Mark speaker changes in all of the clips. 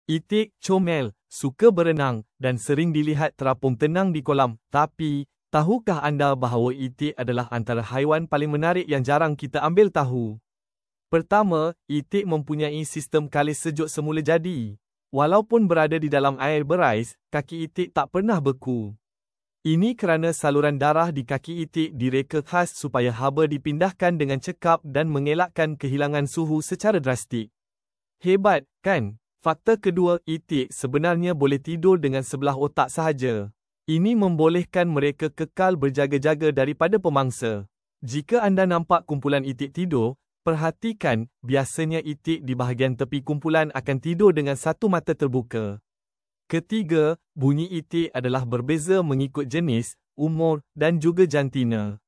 Speaker 1: Itik comel, suka berenang dan sering dilihat terapung tenang di kolam. Tapi, tahukah anda bahawa itik adalah antara haiwan paling menarik yang jarang kita ambil tahu? Pertama, itik mempunyai sistem kalis sejuk semula jadi. Walaupun berada di dalam air berais, kaki itik tak pernah beku. Ini kerana saluran darah di kaki itik direka khas supaya haba dipindahkan dengan cekap dan mengelakkan kehilangan suhu secara drastik. Hebat, kan? Faktor kedua, itik sebenarnya boleh tidur dengan sebelah otak sahaja. Ini membolehkan mereka kekal berjaga-jaga daripada pemangsa. Jika anda nampak kumpulan itik tidur, perhatikan, biasanya itik di bahagian tepi kumpulan akan tidur dengan satu mata terbuka. Ketiga, bunyi itik adalah berbeza mengikut jenis, umur dan juga jantina.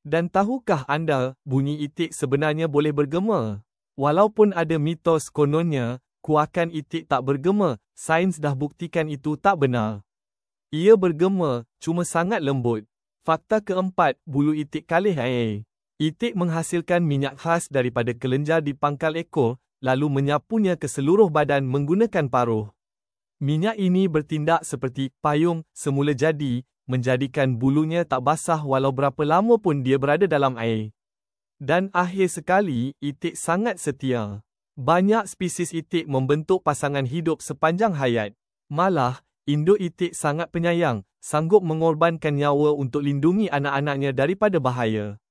Speaker 1: Dan tahukah anda, bunyi itik sebenarnya boleh bergema? Walaupun ada mitos kononnya, kuakan itik tak bergema, sains dah buktikan itu tak benar. Ia bergema, cuma sangat lembut. Fakta keempat, bulu itik kalih air. Itik menghasilkan minyak khas daripada kelenjar di pangkal ekor, lalu menyapunya ke seluruh badan menggunakan paruh. Minyak ini bertindak seperti payung semula jadi, menjadikan bulunya tak basah walau berapa lama pun dia berada dalam air. Dan akhir sekali, itik sangat setia. Banyak spesies itik membentuk pasangan hidup sepanjang hayat. Malah, induk itik sangat penyayang, sanggup mengorbankan nyawa untuk lindungi anak-anaknya daripada bahaya.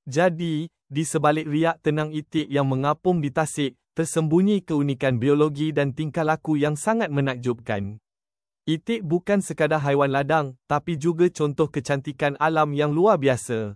Speaker 1: Jadi, di sebalik riak tenang itik yang mengapung di tasik, tersembunyi keunikan biologi dan tingkah laku yang sangat menakjubkan. Itik bukan sekadar haiwan ladang, tapi juga contoh kecantikan alam yang luar biasa.